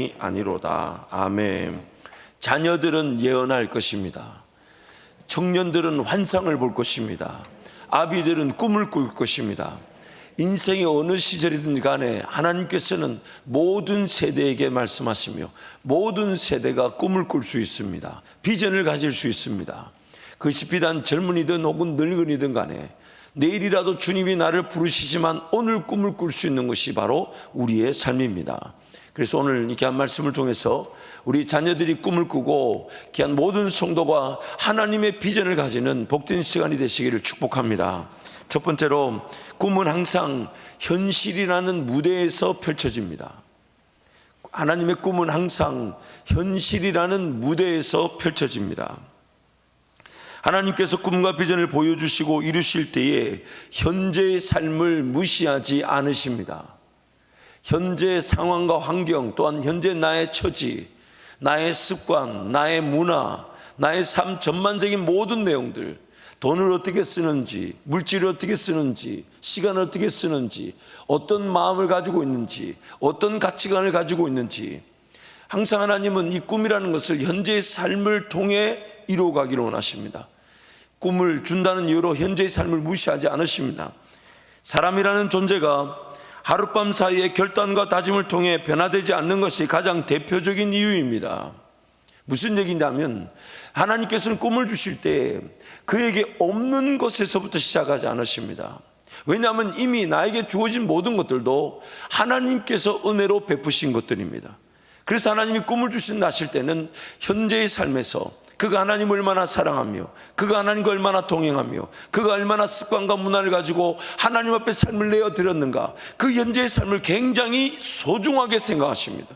영생이 아니로다. 아멘. 자녀들은 예언할 것입니다. 청년들은 환상을 볼 것입니다. 아비들은 꿈을 꿀 것입니다. 인생의 어느 시절이든 간에 하나님께서는 모든 세대에게 말씀하시며 모든 세대가 꿈을 꿀 수 있습니다. 비전을 가질 수 있습니다. 그것이 비단 젊은이든 혹은 늙은이든 간에 내일이라도 주님이 나를 부르시지만 오늘 꿈을 꿀 수 있는 것이 바로 우리의 삶입니다. 그래서 오늘 이 귀한 말씀을 통해서 우리 자녀들이 꿈을 꾸고 귀한 모든 성도가 하나님의 비전을 가지는 복된 시간이 되시기를 축복합니다. 첫 번째로, 꿈은 항상 현실이라는 무대에서 펼쳐집니다. 하나님의 꿈은 항상 현실이라는 무대에서 펼쳐집니다. 하나님께서 꿈과 비전을 보여주시고 이루실 때에 현재의 삶을 무시하지 않으십니다. 현재 상황과 환경, 또한 현재 나의 처지, 나의 습관, 나의 문화, 나의 삶 전반적인 모든 내용들, 돈을 어떻게 쓰는지, 물질을 어떻게 쓰는지, 시간을 어떻게 쓰는지, 어떤 마음을 가지고 있는지, 어떤 가치관을 가지고 있는지, 항상 하나님은 이 꿈이라는 것을 현재의 삶을 통해 이루어가기를 원하십니다. 꿈을 준다는 이유로 현재의 삶을 무시하지 않으십니다. 사람이라는 존재가 하룻밤 사이에 결단과 다짐을 통해 변화되지 않는 것이 가장 대표적인 이유입니다. 무슨 얘기냐면, 하나님께서는 꿈을 주실 때 그에게 없는 것에서부터 시작하지 않으십니다. 왜냐하면 이미 나에게 주어진 모든 것들도 하나님께서 은혜로 베푸신 것들입니다. 그래서 하나님이 꿈을 주신다실 때는 현재의 삶에서 그가 하나님을 얼마나 사랑하며, 그가 하나님과 얼마나 동행하며, 그가 얼마나 습관과 문화를 가지고 하나님 앞에 삶을 내어드렸는가, 그 현재의 삶을 굉장히 소중하게 생각하십니다.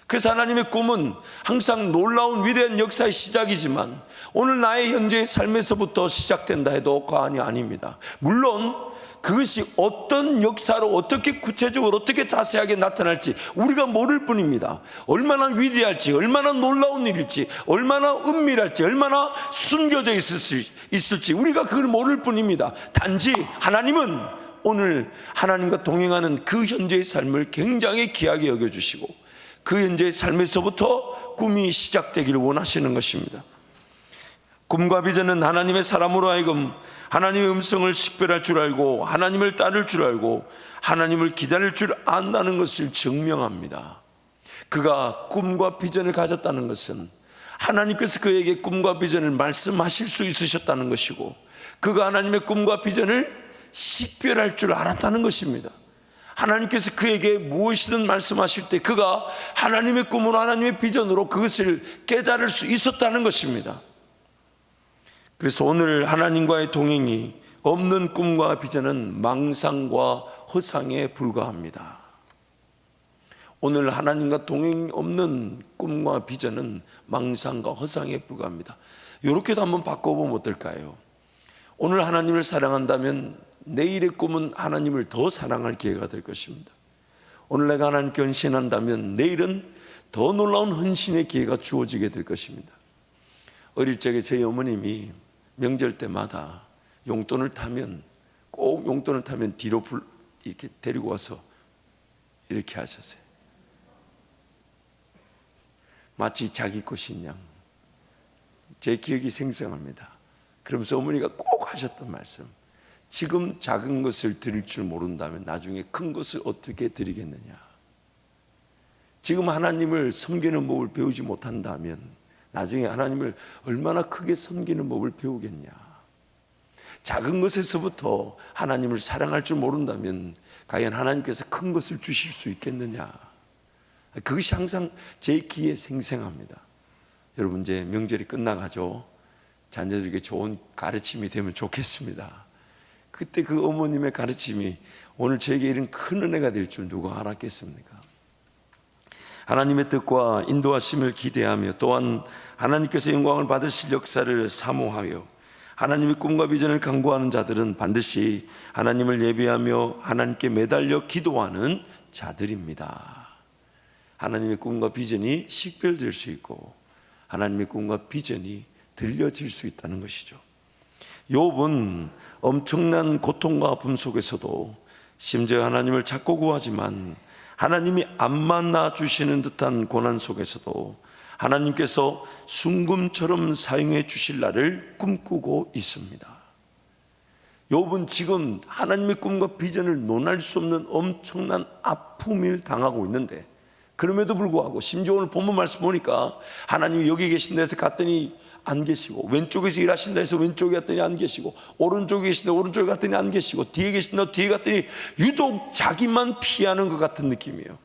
그래서 하나님의 꿈은 항상 놀라운 위대한 역사의 시작이지만 오늘 나의 현재의 삶에서부터 시작된다 해도 과언이 아닙니다. 물론 그것이 어떤 역사로 어떻게 구체적으로 어떻게 자세하게 나타날지 우리가 모를 뿐입니다. 얼마나 위대할지, 얼마나 놀라운 일일지, 얼마나 은밀할지, 얼마나 숨겨져 있을지 우리가 그걸 모를 뿐입니다. 단지 하나님은 오늘 하나님과 동행하는 그 현재의 삶을 굉장히 귀하게 여겨주시고 그 현재의 삶에서부터 꿈이 시작되기를 원하시는 것입니다. 꿈과 비전은 하나님의 사람으로 하여금 하나님의 음성을 식별할 줄 알고 하나님을 따를 줄 알고 하나님을 기다릴 줄 안다는 것을 증명합니다. 그가 꿈과 비전을 가졌다는 것은 하나님께서 그에게 꿈과 비전을 말씀하실 수 있으셨다는 것이고, 그가 하나님의 꿈과 비전을 식별할 줄 알았다는 것입니다. 하나님께서 그에게 무엇이든 말씀하실 때 그가 하나님의 꿈으로 하나님의 비전으로 그것을 깨달을 수 있었다는 것입니다. 그래서 오늘 하나님과의 동행이 없는 꿈과 비전은 망상과 허상에 불과합니다. 오늘 하나님과 동행이 없는 꿈과 비전은 망상과 허상에 불과합니다. 이렇게도 한번 바꿔보면 어떨까요? 오늘 하나님을 사랑한다면 내일의 꿈은 하나님을 더 사랑할 기회가 될 것입니다. 오늘 내가 하나님께 헌신한다면 내일은 더 놀라운 헌신의 기회가 주어지게 될 것입니다. 어릴 적에 저희 어머님이 명절 때마다 용돈을 타면 꼭 용돈을 타면 뒤로 이렇게 데리고 와서 이렇게 하셨어요. 마치 자기 것인 양. 제 기억이 생생합니다. 그러면서 어머니가 꼭 하셨던 말씀, 지금 작은 것을 드릴 줄 모른다면 나중에 큰 것을 어떻게 드리겠느냐. 지금 하나님을 섬기는 법을 배우지 못한다면 나중에 하나님을 얼마나 크게 섬기는 법을 배우겠냐. 작은 것에서부터 하나님을 사랑할 줄 모른다면 과연 하나님께서 큰 것을 주실 수 있겠느냐. 그것이 항상 제 귀에 생생합니다. 여러분, 이제 명절이 끝나가죠. 자녀들에게 좋은 가르침이 되면 좋겠습니다. 그때 그 어머님의 가르침이 오늘 저에게 이런 큰 은혜가 될 줄 누가 알았겠습니까? 하나님의 뜻과 인도하심을 기대하며 또한 하나님께서 영광을 받으실 역사를 사모하여 하나님의 꿈과 비전을 강구하는 자들은 반드시 하나님을 예배하며 하나님께 매달려 기도하는 자들입니다. 하나님의 꿈과 비전이 식별될 수 있고 하나님의 꿈과 비전이 들려질 수 있다는 것이죠. 욥은 엄청난 고통과 아픔 속에서도 심지어 하나님을 찾고 구하지만 하나님이 안 만나 주시는 듯한 고난 속에서도 하나님께서 순금처럼 사용해 주실 날을 꿈꾸고 있습니다. 욥은 지금 하나님의 꿈과 비전을 논할 수 없는 엄청난 아픔을 당하고 있는데, 그럼에도 불구하고 심지어 오늘 본문 말씀 보니까 하나님이 여기 계신다 해서 갔더니 안 계시고, 왼쪽에서 일하신다 해서 왼쪽에 갔더니 안 계시고, 오른쪽에 계신다 오른쪽에 갔더니 안 계시고, 뒤에 계신다 뒤에 갔더니 유독 자기만 피하는 것 같은 느낌이에요.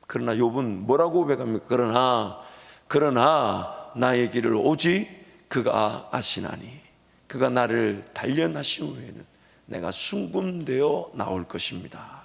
그러나 욥은 뭐라고 고백합니까? 그러나 나의 길을 오직 그가 아시나니 그가 나를 단련하신 후에는 내가 순금되어 나올 것입니다.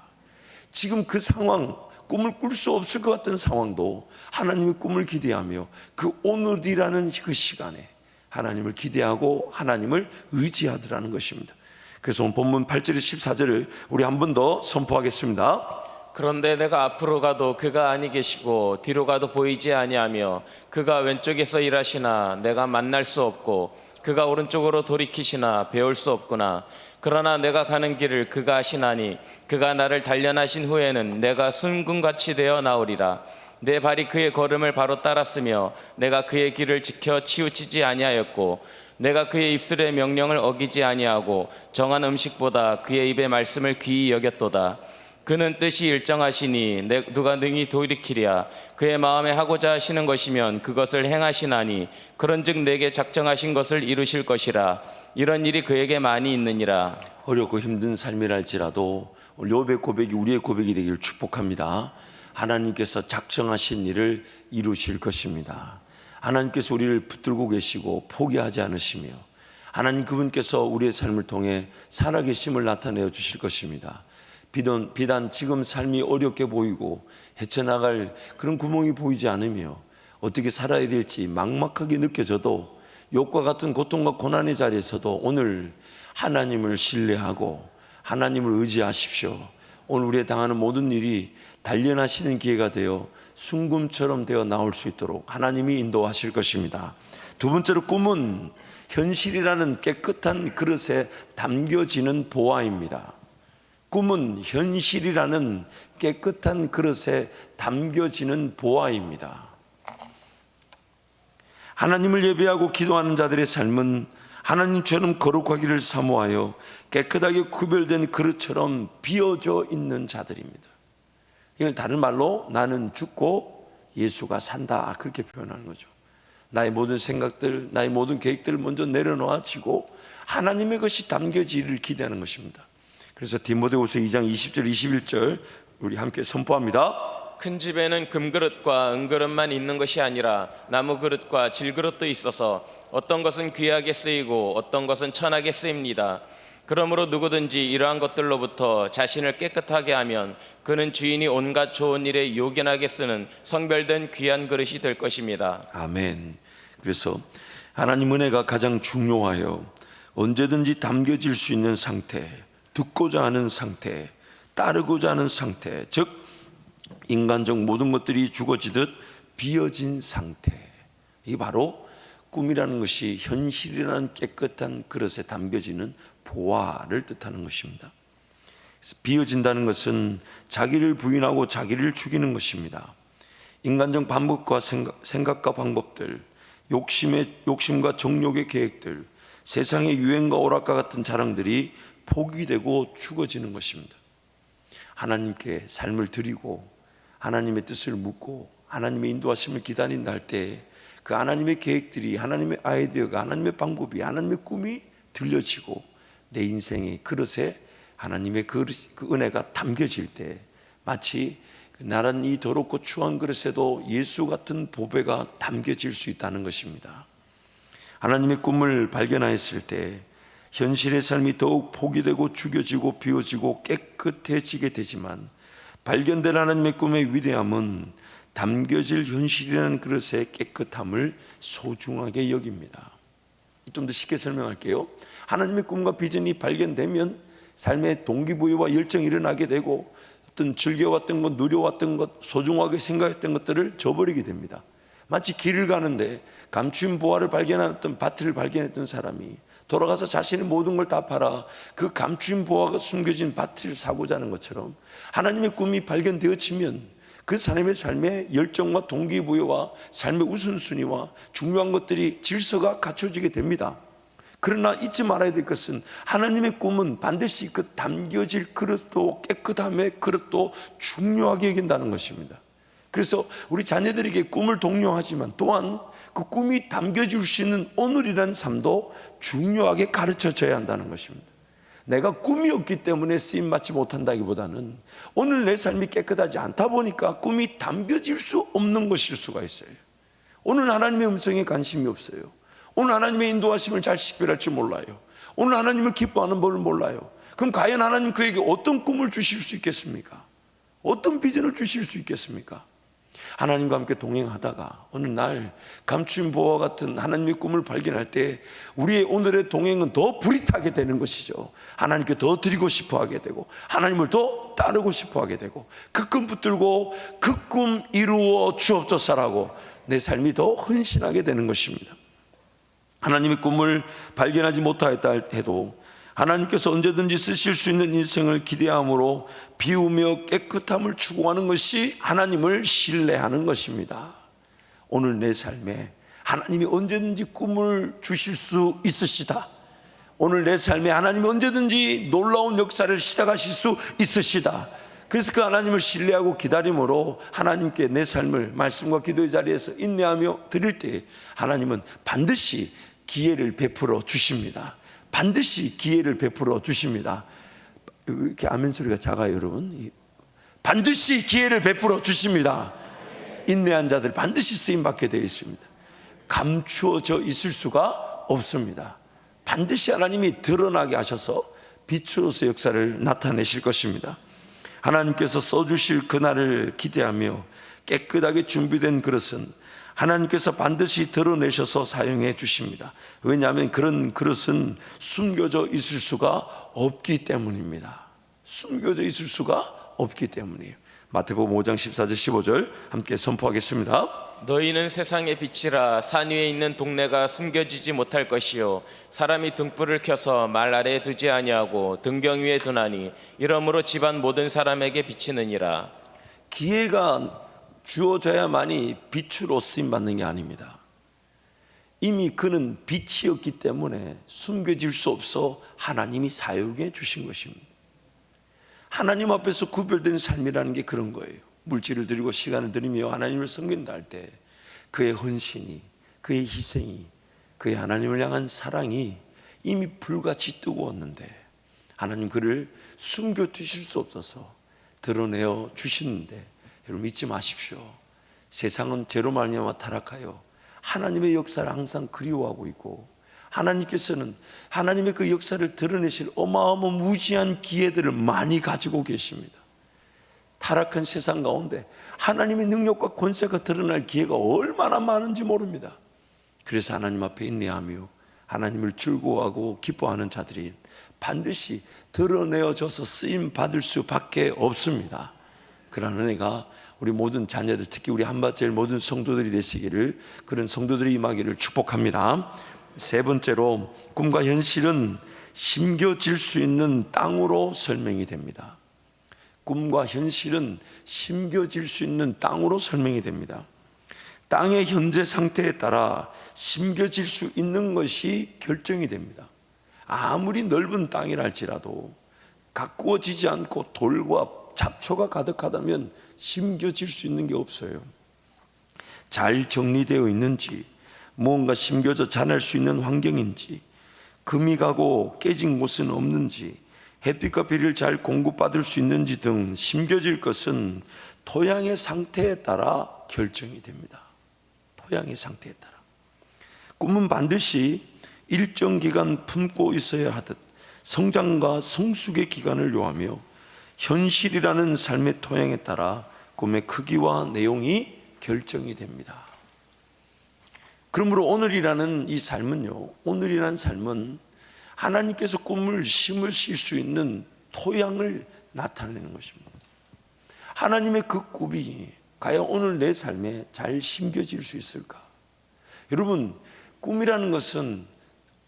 지금 그 상황, 꿈을 꿀 수 없을 것 같은 상황도 하나님의 꿈을 기대하며 그 오늘이라는 그 시간에 하나님을 기대하고 하나님을 의지하더라는 것입니다. 그래서 오늘 본문 8절에서 14절을 우리 한 번 더 선포하겠습니다. 그런데 내가 앞으로 가도 그가 아니 계시고 뒤로 가도 보이지 아니하며 그가 왼쪽에서 일하시나 내가 만날 수 없고 그가 오른쪽으로 돌이키시나 배울 수 없구나. 그러나 내가 가는 길을 그가 아시나니 그가 나를 단련하신 후에는 내가 순금같이 되어 나오리라. 내 발이 그의 걸음을 바로 따랐으며 내가 그의 길을 지켜 치우치지 아니하였고 내가 그의 입술의 명령을 어기지 아니하고 정한 음식보다 그의 입의 말씀을 귀히 여겼도다. 그는 뜻이 일정하시니 누가 능히 돌이키랴. 그의 마음에 하고자 하시는 것이면 그것을 행하시나니 그런즉 내게 작정하신 것을 이루실 것이라. 이런 일이 그에게 많이 있느니라. 어렵고 힘든 삶이랄지라도 욥의 고백이 우리의 고백이 되기를 축복합니다. 하나님께서 작정하신 일을 이루실 것입니다. 하나님께서 우리를 붙들고 계시고 포기하지 않으시며 하나님 그분께서 우리의 삶을 통해 살아계심을 나타내어 주실 것입니다. 비단 지금 삶이 어렵게 보이고 헤쳐나갈 그런 구멍이 보이지 않으며 어떻게 살아야 될지 막막하게 느껴져도 욥과 같은 고통과 고난의 자리에서도 오늘 하나님을 신뢰하고 하나님을 의지하십시오. 오늘 우리가 당하는 모든 일이 단련하시는 기회가 되어 순금처럼 되어 나올 수 있도록 하나님이 인도하실 것입니다. 두 번째로, 꿈은 현실이라는 깨끗한 그릇에 담겨지는 보화입니다. 꿈은 현실이라는 깨끗한 그릇에 담겨지는 보화입니다. 하나님을 예배하고 기도하는 자들의 삶은 하나님처럼 거룩하기를 사모하여 깨끗하게 구별된 그릇처럼 비어져 있는 자들입니다. 이걸 다른 말로 나는 죽고 예수가 산다, 그렇게 표현하는 거죠. 나의 모든 생각들, 나의 모든 계획들을 먼저 내려놓아지고 하나님의 것이 담겨지기를 기대하는 것입니다. 그래서 디모데후서 2장 20절 21절 우리 함께 선포합니다. 큰 집에는 금그릇과 은그릇만 있는 것이 아니라 나무 그릇과 질그릇도 있어서 어떤 것은 귀하게 쓰이고 어떤 것은 천하게 쓰입니다. 그러므로 누구든지 이러한 것들로부터 자신을 깨끗하게 하면 그는 주인이 온갖 좋은 일에 요긴하게 쓰는 성별된 귀한 그릇이 될 것입니다. 아멘. 그래서 하나님 은혜가 가장 중요하여 언제든지 담겨질 수 있는 상태, 듣고자 하는 상태, 따르고자 하는 상태, 즉 인간적 모든 것들이 죽어지듯 비어진 상태, 이게 바로 꿈이라는 것이 현실이라는 깨끗한 그릇에 담겨지는 보화를 뜻하는 것입니다. 그래서 비어진다는 것은 자기를 부인하고 자기를 죽이는 것입니다. 인간적 방법과 생각과 방법들, 욕심과 정욕의 계획들, 세상의 유행과 오락과 같은 자랑들이 포기되고 죽어지는 것입니다. 하나님께 삶을 드리고 하나님의 뜻을 묻고 하나님의 인도하심을 기다린다 할 때 그 하나님의 계획들이, 하나님의 아이디어가, 하나님의 방법이, 하나님의 꿈이 들려지고 내 인생의 그릇에 하나님의 그 은혜가 담겨질 때 마치 나란 이 더럽고 추한 그릇에도 예수 같은 보배가 담겨질 수 있다는 것입니다. 하나님의 꿈을 발견하였을 때 현실의 삶이 더욱 포기되고 죽여지고 비워지고 깨끗해지게 되지만 발견된 하나님의 꿈의 위대함은 담겨질 현실이라는 그릇의 깨끗함을 소중하게 여깁니다. 좀 더 쉽게 설명할게요. 하나님의 꿈과 비전이 발견되면 삶의 동기부여와 열정이 일어나게 되고 어떤 즐겨왔던 것, 누려왔던 것, 소중하게 생각했던 것들을 저버리게 됩니다. 마치 길을 가는데 감추인 보화를 발견했던 밭을 발견했던 사람이 돌아가서 자신의 모든 걸 다 팔아 그 감추인 보화가 숨겨진 밭을 사고자 하는 것처럼 하나님의 꿈이 발견되어지면 그 사람의 삶의 열정과 동기부여와 삶의 우선순위와 중요한 것들이 질서가 갖춰지게 됩니다. 그러나 잊지 말아야 될 것은 하나님의 꿈은 반드시 그 담겨질 그릇도 깨끗함의 그릇도 중요하게 여긴다는 것입니다. 그래서 우리 자녀들에게 꿈을 독려하지만 또한 그 꿈이 담겨질 수 있는 오늘이라는 삶도 중요하게 가르쳐줘야 한다는 것입니다. 내가 꿈이 없기 때문에 쓰임 받지 못한다기보다는 오늘 내 삶이 깨끗하지 않다 보니까 꿈이 담겨질 수 없는 것일 수가 있어요. 오늘 하나님의 음성에 관심이 없어요. 오늘 하나님의 인도하심을 잘 식별할 줄 몰라요. 오늘 하나님을 기뻐하는 법을 몰라요. 그럼 과연 하나님 그에게 어떤 꿈을 주실 수 있겠습니까? 어떤 비전을 주실 수 있겠습니까? 하나님과 함께 동행하다가 어느 날 감추인 보화와 같은 하나님의 꿈을 발견할 때 우리의 오늘의 동행은 더 불이 타게 되는 것이죠. 하나님께 더 드리고 싶어 하게 되고 하나님을 더 따르고 싶어 하게 되고 그 꿈 붙들고 그 꿈 이루어 주옵소서라고 내 삶이 더 헌신하게 되는 것입니다. 하나님의 꿈을 발견하지 못하였다 해도 하나님께서 언제든지 쓰실 수 있는 인생을 기대함으로 비우며 깨끗함을 추구하는 것이 하나님을 신뢰하는 것입니다. 오늘 내 삶에 하나님이 언제든지 꿈을 주실 수 있으시다. 오늘 내 삶에 하나님이 언제든지 놀라운 역사를 시작하실 수 있으시다. 그래서 그 하나님을 신뢰하고 기다림으로 하나님께 내 삶을 말씀과 기도의 자리에서 인내하며 드릴 때 하나님은 반드시 기회를 베풀어 주십니다. 반드시 기회를 베풀어 주십니다. 이렇게 아멘 소리가 작아요, 여러분. 반드시 기회를 베풀어 주십니다. 인내한 자들 반드시 쓰임 받게 되어 있습니다. 감추어져 있을 수가 없습니다. 반드시 하나님이 드러나게 하셔서 빛으로서 역사를 나타내실 것입니다. 하나님께서 써주실 그날을 기대하며 깨끗하게 준비된 그릇은 하나님께서 반드시 드러내셔서 사용해 주십니다. 왜냐하면 그런 그릇은 숨겨져 있을 수가 없기 때문입니다. 숨겨져 있을 수가 없기 때문이에요. 마태복음 5장 14절 15절 함께 선포하겠습니다. 너희는 세상의 빛이라. 산 위에 있는 동네가 숨겨지지 못할 것이요 사람이 등불을 켜서 말 아래에 두지 아니하고 등경 위에 두나니 이러므로 집안 모든 사람에게 비치느니라. 기회가 주어져야만이 빛으로 쓰임받는 게 아닙니다. 이미 그는 빛이었기 때문에 숨겨질 수 없어 하나님이 사용해 주신 것입니다. 하나님 앞에서 구별된 삶이라는 게 그런 거예요. 물질을 드리고 시간을 드리며 하나님을 섬긴다 할 때 그의 헌신이, 그의 희생이, 그의 하나님을 향한 사랑이 이미 불같이 뜨거웠는데 하나님 그를 숨겨 두실 수 없어서 드러내어 주시는데 여러분 잊지 마십시오. 세상은 죄로 말미암아 타락하여 하나님의 역사를 항상 그리워하고 있고 하나님께서는 하나님의 그 역사를 드러내실 어마어마한 무지한 기회들을 많이 가지고 계십니다. 타락한 세상 가운데 하나님의 능력과 권세가 드러날 기회가 얼마나 많은지 모릅니다. 그래서 하나님 앞에 인내하며 하나님을 즐거워하고 기뻐하는 자들이 반드시 드러내어져서 쓰임 받을 수밖에 없습니다. 그러한 은혜가 우리 모든 자녀들, 특히 우리 한밭제일 모든 성도들이 되시기를, 그런 성도들이 임하기를 축복합니다. 세 번째로, 꿈과 현실은 심겨질 수 있는 땅으로 설명이 됩니다. 꿈과 현실은 심겨질 수 있는 땅으로 설명이 됩니다. 땅의 현재 상태에 따라 심겨질 수 있는 것이 결정이 됩니다. 아무리 넓은 땅이라 할지라도 가꾸어지지 않고 돌과 잡초가 가득하다면 심겨질 수 있는 게 없어요. 잘 정리되어 있는지, 무언가 심겨져 자랄 수 있는 환경인지, 금이 가고 깨진 곳은 없는지, 햇빛과 비를 잘 공급받을 수 있는지 등 심겨질 것은 토양의 상태에 따라 결정이 됩니다. 토양의 상태에 따라. 꿈은 반드시 일정 기간 품고 있어야 하듯 성장과 성숙의 기간을 요하며 현실이라는 삶의 토양에 따라 꿈의 크기와 내용이 결정이 됩니다. 그러므로 오늘이라는 이 삶은요, 오늘이라는 삶은 하나님께서 꿈을 심으실 수 있는 토양을 나타내는 것입니다. 하나님의 그 꿈이 과연 오늘 내 삶에 잘 심겨질 수 있을까? 여러분, 꿈이라는 것은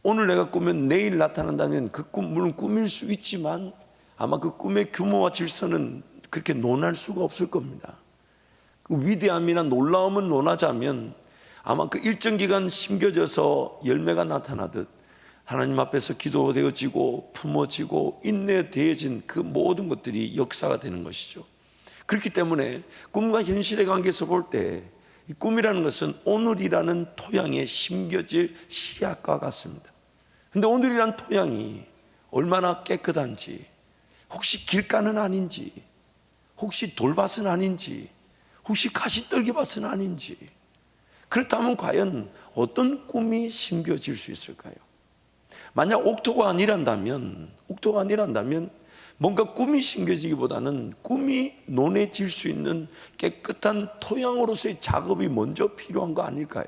오늘 내가 꾸면 내일 나타난다면 그 꿈, 물론 꿈일 수 있지만 아마 그 꿈의 규모와 질서는 그렇게 논할 수가 없을 겁니다. 그 위대함이나 놀라움을 논하자면 아마 그 일정 기간 심겨져서 열매가 나타나듯 하나님 앞에서 기도되어지고 품어지고 인내되어진 그 모든 것들이 역사가 되는 것이죠. 그렇기 때문에 꿈과 현실의 관계에서 볼 때 이 꿈이라는 것은 오늘이라는 토양에 심겨질 씨앗과 같습니다. 그런데 오늘이라는 토양이 얼마나 깨끗한지, 혹시 길가는 아닌지, 혹시 돌밭은 아닌지, 혹시 가시떨기밭은 아닌지, 그렇다면 과연 어떤 꿈이 심겨질 수 있을까요? 만약 옥토가 아니란다면 뭔가 꿈이 심겨지기보다는 꿈이 논해질 수 있는 깨끗한 토양으로서의 작업이 먼저 필요한 거 아닐까요?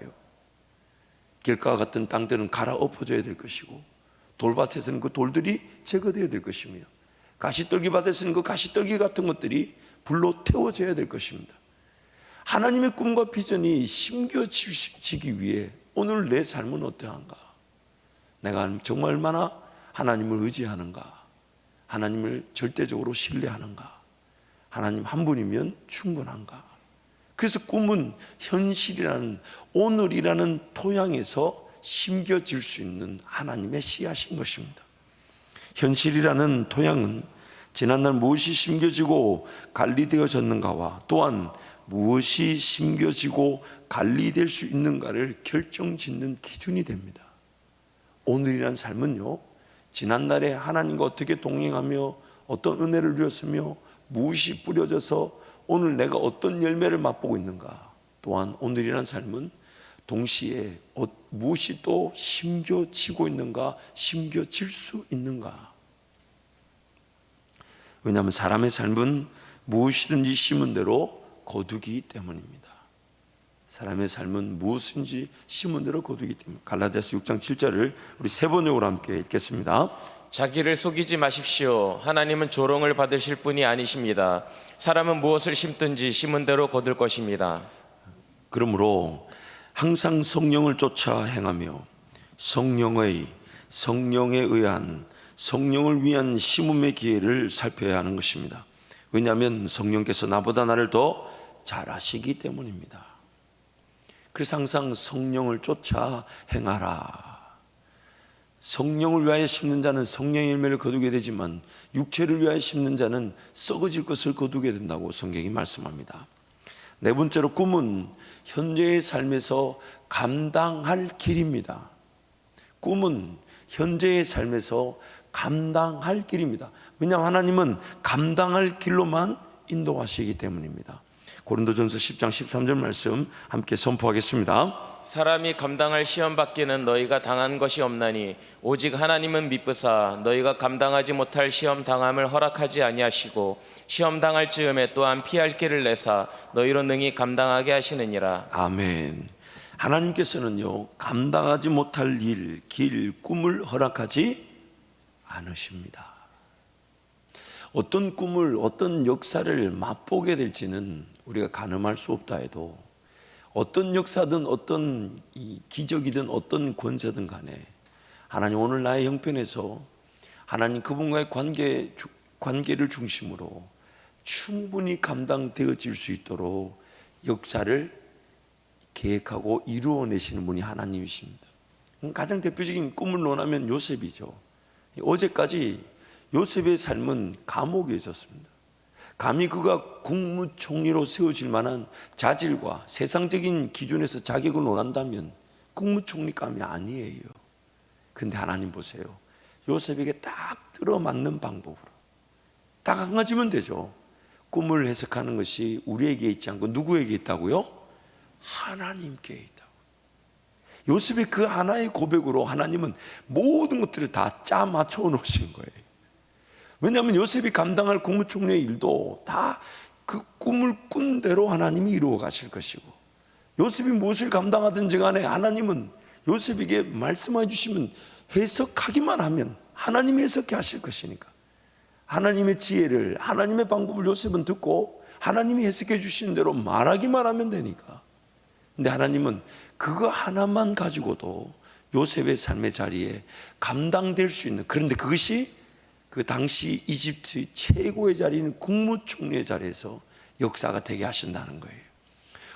길가 같은 땅들은 갈아엎어져야 될 것이고, 돌밭에서는 그 돌들이 제거되어야 될 것이며, 가시떨기밭에서는 그 가시떨기 같은 것들이 불로 태워져야 될 것입니다. 하나님의 꿈과 비전이 심겨지기 위해 오늘 내 삶은 어떠한가? 내가 정말 얼마나 하나님을 의지하는가? 하나님을 절대적으로 신뢰하는가? 하나님 한 분이면 충분한가? 그래서 꿈은 현실이라는, 오늘이라는 토양에서 심겨질 수 있는 하나님의 씨앗인 것입니다. 현실이라는 토양은 지난날 무엇이 심겨지고 관리되어졌는가와 또한 무엇이 심겨지고 관리될 수 있는가를 결정짓는 기준이 됩니다. 오늘이라는 삶은요, 지난날에 하나님과 어떻게 동행하며 어떤 은혜를 누렸으며 무엇이 뿌려져서 오늘 내가 어떤 열매를 맛보고 있는가, 또한 오늘이라는 삶은 동시에 무엇이 또 심겨지고 있는가, 심겨질 수 있는가. 왜냐하면 사람의 삶은 무엇이든지 심은 대로 거두기 때문입니다. 사람의 삶은 무엇인지 심은 대로 거두기 때문입니다. 갈라디아서 6장 7절을 우리 세 번역으로 함께 읽겠습니다. 자기를 속이지 마십시오. 하나님은 조롱을 받으실 분이 아니십니다. 사람은 무엇을 심든지 심은 대로 거둘 것입니다. 그러므로 항상 성령을 쫓아 행하며 성령에 의한, 성령을 위한 심음의 기회를 살펴야 하는 것입니다. 왜냐하면 성령께서 나보다 나를 더 잘 아시기 때문입니다. 그래서 항상 성령을 쫓아 행하라. 성령을 위하여 심는 자는 성령의 열매를 거두게 되지만 육체를 위하여 심는 자는 썩어질 것을 거두게 된다고 성경이 말씀합니다. 네 번째로, 꿈은 현재의 삶에서 감당할 길입니다. 꿈은 현재의 삶에서 감당할 길입니다. 왜냐하면 하나님은 감당할 길로만 인도하시기 때문입니다. 고린도전서 10장 13절 말씀 함께 선포하겠습니다. 사람이 감당할 시험 받기는 너희가 당한 것이 없나니 오직 하나님은 미쁘사 너희가 감당하지 못할 시험 당함을 허락하지 아니하시고 시험 당할 즈음에 또한 피할 길을 내사 너희로 능히 감당하게 하시느니라. 아멘. 하나님께서는요, 감당하지 못할 일, 길, 꿈을 허락하지 않으십니다. 어떤 꿈을, 어떤 역사를 맛보게 될지는 우리가 가늠할 수 없다 해도, 어떤 역사든 어떤 기적이든 어떤 권세든 간에 하나님 오늘 나의 형편에서 하나님 그분과의 관계를 중심으로 충분히 감당되어질 수 있도록 역사를 계획하고 이루어내시는 분이 하나님이십니다. 가장 대표적인 꿈을 논하면 요셉이죠. 어제까지 요셉의 삶은 감옥에 있었습니다. 감히 그가 국무총리로 세워질 만한 자질과 세상적인 기준에서 자격을 논한다면 국무총리감이 아니에요. 근데 하나님 보세요. 요셉에게 딱 들어맞는 방법으로 딱 한 가지면 되죠. 꿈을 해석하는 것이 우리에게 있지 않고 누구에게 있다고요? 하나님께 있다고. 요셉의 그 하나의 고백으로 하나님은 모든 것들을 다 짜 맞춰 놓으신 거예요. 왜냐하면 요셉이 감당할 국무총리의 일도 다 그 꿈을 꾼 대로 하나님이 이루어 가실 것이고, 요셉이 무엇을 감당하든지 간에 하나님은 요셉에게 말씀해 주시면 해석하기만 하면 하나님이 해석해 하실 것이니까, 하나님의 지혜를, 하나님의 방법을 요셉은 듣고 하나님이 해석해 주시는 대로 말하기만 하면 되니까. 근데 하나님은 그거 하나만 가지고도 요셉의 삶의 자리에 감당될 수 있는, 그런데 그것이 그 당시 이집트의 최고의 자리인 국무총리의 자리에서 역사가 되게 하신다는 거예요.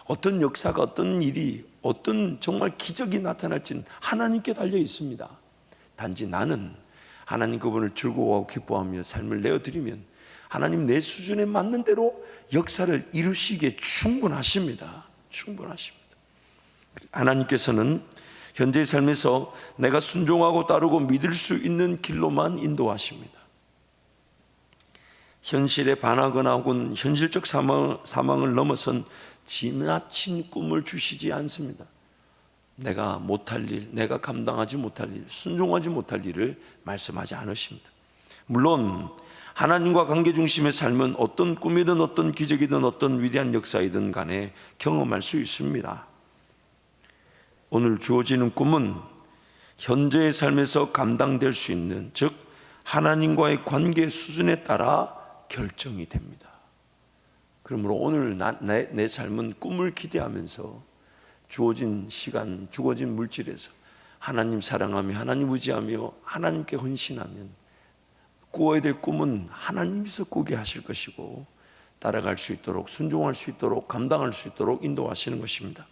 어떤 역사가, 어떤 일이, 어떤 정말 기적이 나타날지는 하나님께 달려 있습니다. 단지 나는 하나님 그분을 즐거워하고 기뻐하며 삶을 내어드리면 하나님 내 수준에 맞는 대로 역사를 이루시기에 충분하십니다. 하나님께서는 현재의 삶에서 내가 순종하고 따르고 믿을 수 있는 길로만 인도하십니다. 현실에 반하거나 혹은 현실적 사망을 넘어선 지나친 꿈을 주시지 않습니다. 내가 못할 일, 내가 감당하지 못할 일, 순종하지 못할 일을 말씀하지 않으십니다. 물론 하나님과 관계 중심의 삶은 어떤 꿈이든 어떤 기적이든 어떤 위대한 역사이든 간에 경험할 수 있습니다. 오늘 주어지는 꿈은 현재의 삶에서 감당될 수 있는, 즉 하나님과의 관계 수준에 따라 결정이 됩니다. 그러므로 오늘 내 삶은 꿈을 기대하면서 주어진 시간, 주어진 물질에서 하나님 사랑하며 하나님 의지하며 하나님께 헌신하면 꾸어야 될 꿈은 하나님께서 꾸게 하실 것이고 따라갈 수 있도록, 순종할 수 있도록, 감당할 수 있도록 인도하시는 것입니다.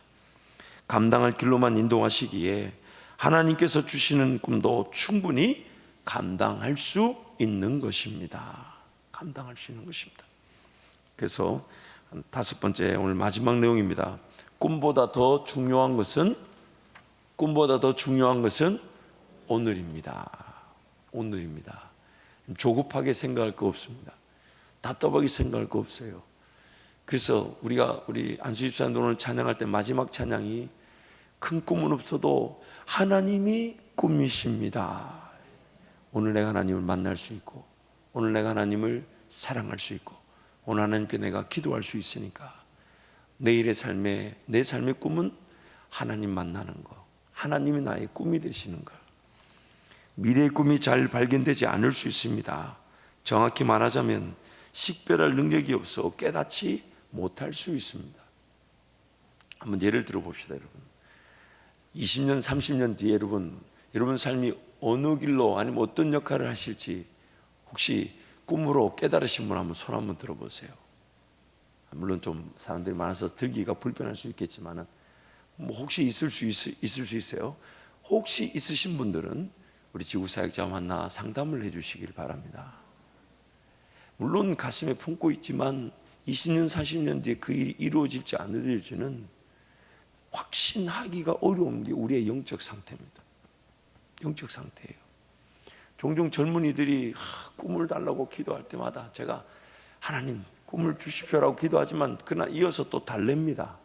감당할 길로만 인도하시기에 하나님께서 주시는 꿈도 충분히 감당할 수 있는 것입니다. 감당할 수 있는 것입니다. 그래서 5번째, 오늘 마지막 내용입니다. 꿈보다 더 중요한 것은 오늘입니다. 오늘입니다. 조급하게 생각할 거 없습니다. 답답하게 생각할 거 없어요. 그래서 우리 안수 집사님 오늘 찬양할 때 마지막 찬양이 큰 꿈은 없어도 하나님이 꿈이십니다. 오늘 내가 하나님을 만날 수 있고, 오늘 내가 하나님을 사랑할 수 있고, 오늘 하나님께 내가 기도할 수 있으니까 내일의 삶에, 내 삶의 꿈은 하나님 만나는 거, 하나님이 나의 꿈이 되시는 거. 미래의 꿈이 잘 발견되지 않을 수 있습니다. 정확히 말하자면 식별할 능력이 없어 깨닫지 못할 수 있습니다. 한번 예를 들어 봅시다. 여러분, 20년 30년 뒤에 여러분 삶이 어느 길로 아니면 어떤 역할을 하실지 혹시 꿈으로 깨달으신 분 한번 손 한번 들어보세요. 물론 좀 사람들이 많아서 들기가 불편할 수 있겠지만은 혹시 있을 수 있어요. 혹시 있으신 분들은 우리 지구사역자 만나 상담을 해주시길 바랍니다. 물론 가슴에 품고 있지만 20년 40년 뒤에 그 일이 이루어질지 안 이루어질지는 확신하기가 어려운 게 우리의 영적 상태입니다. 영적 상태예요. 종종 젊은이들이 꿈을 달라고 기도할 때마다 제가 하나님 꿈을 주십시오라고 기도하지만 그러나 이어서 또 달랩니다.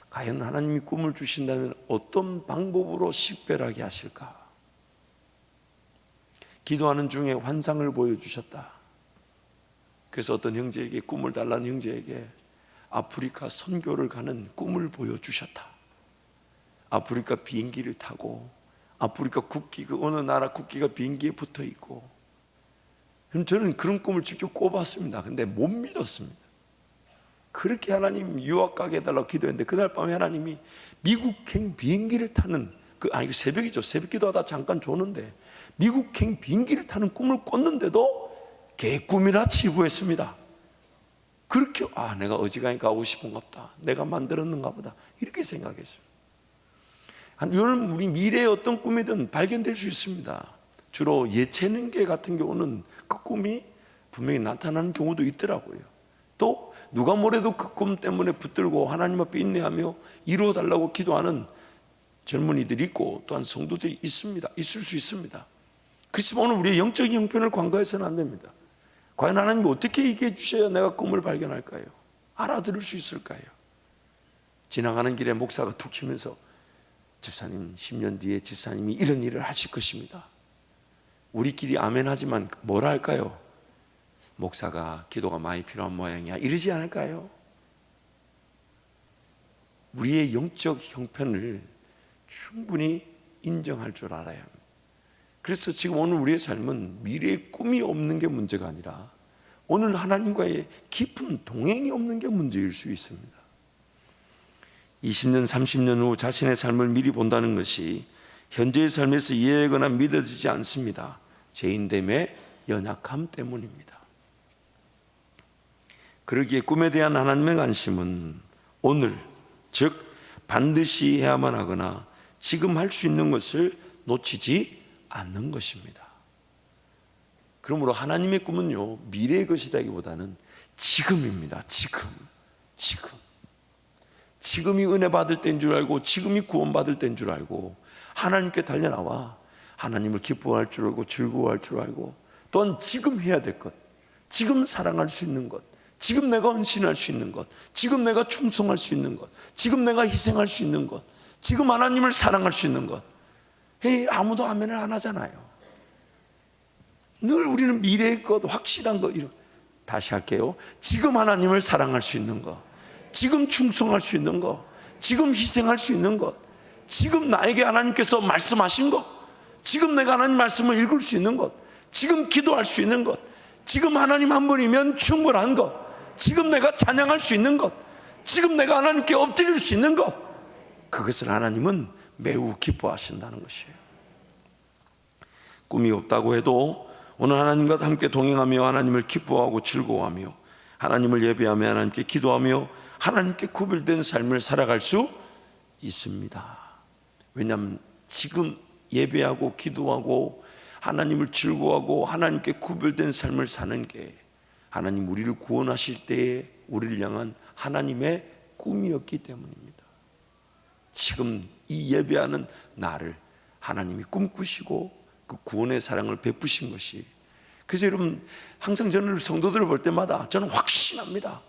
과연 하나님이 꿈을 주신다면 어떤 방법으로 식별하게 하실까? 기도하는 중에 환상을 보여주셨다. 그래서 어떤 형제에게, 꿈을 달라는 형제에게 아프리카 선교를 가는 꿈을 보여주셨다. 아프리카 비행기를 타고 아프리카 국기, 그 어느 나라 국기가 비행기에 붙어 있고, 저는 그런 꿈을 직접 꿔봤습니다. 근데 못 믿었습니다. 그렇게 하나님 유학 가게 해달라고 기도했는데 그날 밤에 하나님이 미국행 비행기를 타는 새벽이죠. 새벽 기도하다 잠깐 조는데 미국행 비행기를 타는 꿈을 꿨는데도 개꿈이라 치부했습니다. 그렇게 내가 어지간히 가고 싶은가 보다, 내가 만들었는가 보다, 이렇게 생각했어요. 여러분, 우리 미래의 어떤 꿈이든 발견될 수 있습니다. 주로 예체능계 같은 경우는 그 꿈이 분명히 나타나는 경우도 있더라고요. 또 누가 뭐래도 그 꿈 때문에 붙들고 하나님 앞에 인내하며 이루어달라고 기도하는 젊은이들이 있고 또한 성도들이 있습니다. 있을 수 있습니다. 그렇지만 오늘 우리의 영적인 형편을 간과해서는 안 됩니다. 과연 하나님이 어떻게 얘기해 주셔야 내가 꿈을 발견할까요? 알아들을 수 있을까요? 지나가는 길에 목사가 툭 치면서 집사님 10년 뒤에 집사님이 이런 일을 하실 것입니다. 우리끼리 아멘 하지만 뭐라 할까요? 목사가 기도가 많이 필요한 모양이야, 이러지 않을까요? 우리의 영적 형편을 충분히 인정할 줄 알아야 합니다. 그래서 지금 오늘 우리의 삶은 미래의 꿈이 없는 게 문제가 아니라 오늘 하나님과의 깊은 동행이 없는 게 문제일 수 있습니다. 20년 30년 후 자신의 삶을 미리 본다는 것이 현재의 삶에서 이해하거나 믿어지지 않습니다. 죄인됨의 연약함 때문입니다. 그러기에 꿈에 대한 하나님의 관심은 오늘, 즉 반드시 해야만 하거나 지금 할 수 있는 것을 놓치지 않는 것입니다. 그러므로 하나님의 꿈은요, 미래의 것이라기보다는 지금입니다. 지금이 은혜 받을 때인 줄 알고, 지금이 구원 받을 때인 줄 알고, 하나님께 달려나와 하나님을 기뻐할 줄 알고, 즐거워할 줄 알고, 또한 지금 해야 될 것, 지금 사랑할 수 있는 것, 지금 내가 헌신할 수 있는 것, 지금 내가 충성할 수 있는 것, 지금 내가 희생할 수 있는 것, 지금 하나님을 사랑할 수 있는 것. 아무도 아멘을 안 하잖아요. 늘 우리는 미래의 것, 확실한 것. 다시 할게요. 지금 하나님을 사랑할 수 있는 것, 지금 충성할 수 있는 것, 지금 희생할 수 있는 것, 지금 나에게 하나님께서 말씀하신 것, 지금 내가 하나님 말씀을 읽을 수 있는 것, 지금 기도할 수 있는 것, 지금 하나님 한 분이면 충분한 것, 지금 내가 찬양할 수 있는 것, 지금 내가 하나님께 엎드릴 수 있는 것, 그것을 하나님은 매우 기뻐하신다는 것이에요. 꿈이 없다고 해도 오늘 하나님과 함께 동행하며 하나님을 기뻐하고 즐거워하며 하나님을 예배하며 하나님께 기도하며 하나님께 구별된 삶을 살아갈 수 있습니다. 왜냐하면 지금 예배하고 기도하고 하나님을 즐거워하고 하나님께 구별된 삶을 사는 게 하나님 우리를 구원하실 때에 우리를 향한 하나님의 꿈이었기 때문입니다. 지금 이 예배하는 나를 하나님이 꿈꾸시고 그 구원의 사랑을 베푸신 것이, 그래서 여러분 항상 저는 성도들을 볼 때마다 저는 확신합니다.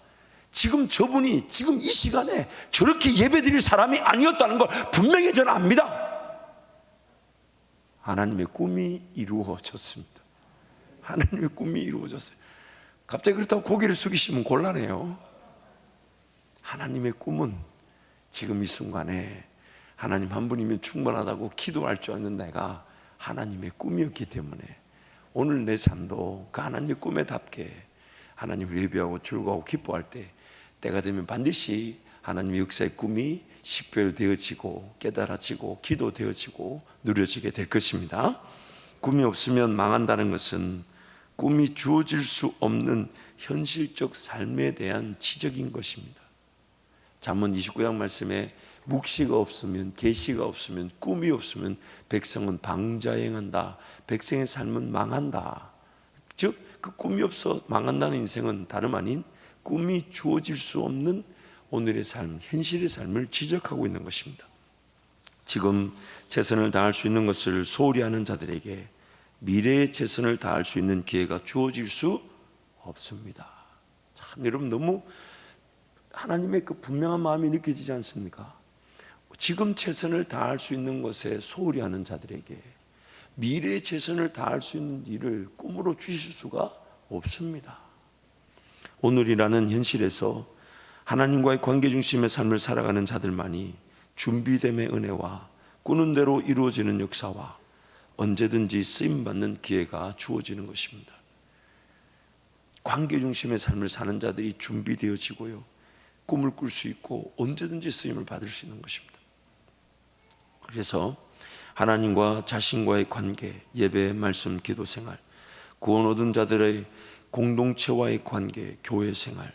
지금 저분이 지금 이 시간에 저렇게 예배드릴 사람이 아니었다는 걸 분명히 저는 압니다. 하나님의 꿈이 이루어졌습니다. 하나님의 꿈이 이루어졌어요. 갑자기 그렇다고 고개를 숙이시면 곤란해요. 하나님의 꿈은 지금 이 순간에 하나님 한 분이면 충분하다고 기도할 줄 아는 내가 하나님의 꿈이었기 때문에 오늘 내 삶도 그 하나님의 꿈에 답게 하나님을 예배하고 즐거워하고 기뻐할 때가 되면 반드시 하나님의 역사의 꿈이 식별되어지고 깨달아지고 기도되어지고 누려지게 될 것입니다. 꿈이 없으면 망한다는 것은 꿈이 주어질 수 없는 현실적 삶에 대한 지적인 것입니다. 잠언 29장 말씀에 묵시가 없으면, 계시가 없으면, 꿈이 없으면 백성은 방자행한다. 백성의 삶은 망한다. 즉 그 꿈이 없어 망한다는 인생은 다름 아닌 꿈이 주어질 수 없는 오늘의 삶, 현실의 삶을 지적하고 있는 것입니다. 지금 최선을 다할 수 있는 것을 소홀히 하는 자들에게 미래의 최선을 다할 수 있는 기회가 주어질 수 없습니다. 참 여러분 너무 하나님의 그 분명한 마음이 느껴지지 않습니까? 지금 최선을 다할 수 있는 것에 소홀히 하는 자들에게 미래의 최선을 다할 수 있는 일을 꿈으로 주실 수가 없습니다. 오늘이라는 현실에서 하나님과의 관계 중심의 삶을 살아가는 자들만이 준비됨의 은혜와 꾸는 대로 이루어지는 역사와 언제든지 쓰임받는 기회가 주어지는 것입니다. 관계 중심의 삶을 사는 자들이 준비되어지고요, 꿈을 꿀 수 있고 언제든지 쓰임을 받을 수 있는 것입니다. 그래서 하나님과 자신과의 관계, 예배, 말씀, 기도 생활, 구원 얻은 자들의 공동체와의 관계, 교회 생활,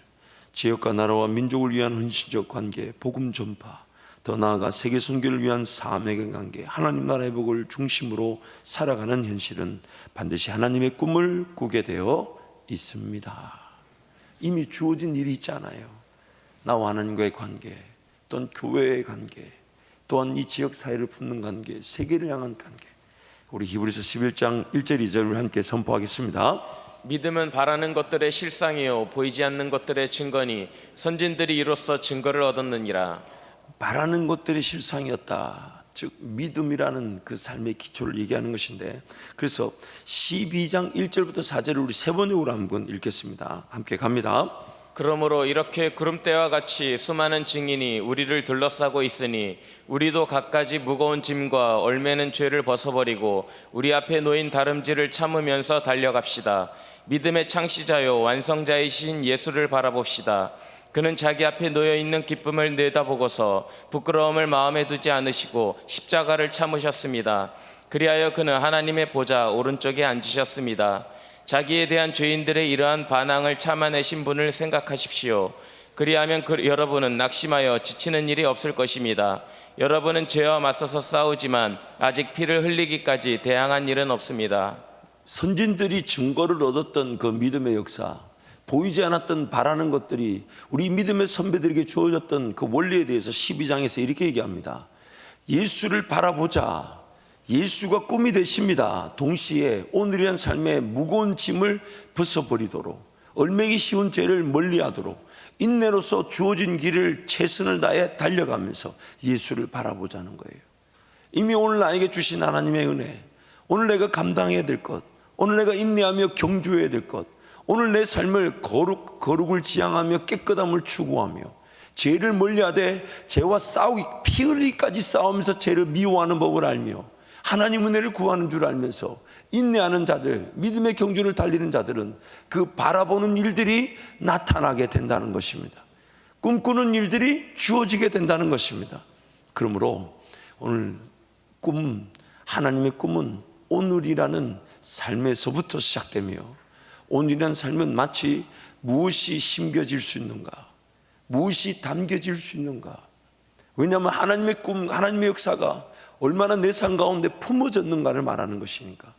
지역과 나라와 민족을 위한 헌신적 관계, 복음 전파, 더 나아가 세계 선교를 위한 사명의 관계, 하나님 나라의 복을 중심으로 살아가는 현실은 반드시 하나님의 꿈을 꾸게 되어 있습니다. 이미 주어진 일이 있잖아요. 나와 하나님과의 관계, 또한 교회의 관계, 또한 이 지역 사회를 품는 관계, 세계를 향한 관계. 우리 히브리서 11장 1절 2절을 함께 선포하겠습니다. 믿음은 바라는 것들의 실상이요 보이지 않는 것들의 증거니 선진들이 이로써 증거를 얻었느니라. 바라는 것들의 실상이었다. 즉 믿음이라는 그 삶의 기초를 얘기하는 것인데, 그래서 12장 1절부터 4절을 우리 세 번역으로 한번 읽겠습니다. 함께 갑니다. 그러므로 이렇게 구름대와 같이 수많은 증인이 우리를 둘러싸고 있으니 우리도 갖가지 무거운 짐과 얼매는 죄를 벗어버리고 우리 앞에 놓인 다름질을 참으면서 달려갑시다. 믿음의 창시자요 완성자이신 예수를 바라봅시다. 그는 자기 앞에 놓여있는 기쁨을 내다보고서 부끄러움을 마음에 두지 않으시고 십자가를 참으셨습니다. 그리하여 그는 하나님의 보좌 오른쪽에 앉으셨습니다. 자기에 대한 죄인들의 이러한 반항을 참아내신 분을 생각하십시오. 그리하면 여러분은 낙심하여 지치는 일이 없을 것입니다. 여러분은 죄와 맞서서 싸우지만 아직 피를 흘리기까지 대항한 일은 없습니다. 선진들이 증거를 얻었던 그 믿음의 역사, 보이지 않았던 바라는 것들이 우리 믿음의 선배들에게 주어졌던 그 원리에 대해서 12장에서 이렇게 얘기합니다. 예수를 바라보자. 예수가 꿈이 되십니다. 동시에 오늘이란 삶의 무거운 짐을 벗어버리도록, 얼매기 쉬운 죄를 멀리하도록 인내로서 주어진 길을 최선을 다해 달려가면서 예수를 바라보자는 거예요. 이미 오늘 나에게 주신 하나님의 은혜, 오늘 내가 감당해야 될 것, 오늘 내가 인내하며 경주해야 될 것, 오늘 내 삶을 거룩을 지향하며 깨끗함을 추구하며 죄를 멀리하되 죄와 싸우기, 피 흘리기까지 싸우면서 죄를 미워하는 법을 알며 하나님 은혜를 구하는 줄 알면서 인내하는 자들, 믿음의 경주를 달리는 자들은 그 바라보는 일들이 나타나게 된다는 것입니다. 꿈꾸는 일들이 주어지게 된다는 것입니다. 그러므로 오늘 하나님의 꿈은 오늘이라는 삶에서부터 시작되며, 오늘이라는 삶은 마치 무엇이 심겨질 수 있는가, 무엇이 담겨질 수 있는가. 왜냐하면 하나님의 꿈, 하나님의 역사가 얼마나 내 삶 가운데 품어졌는가를 말하는 것이니까.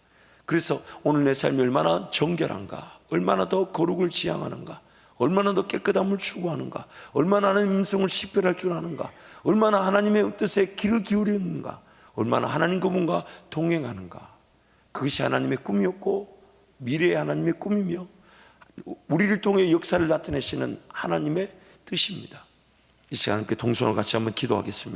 그래서 오늘 내 삶이 얼마나 정결한가, 얼마나 더 거룩을 지향하는가, 얼마나 더 깨끗함을 추구하는가, 얼마나 하나님의 음성을 식별할 줄 아는가, 얼마나 하나님의 뜻에 귀를 기울이는가, 얼마나 하나님 그분과 동행하는가. 그것이 하나님의 꿈이었고 미래의 하나님의 꿈이며 우리를 통해 역사를 나타내시는 하나님의 뜻입니다. 이 시간 함께 동선을 같이 한번 기도하겠습니다.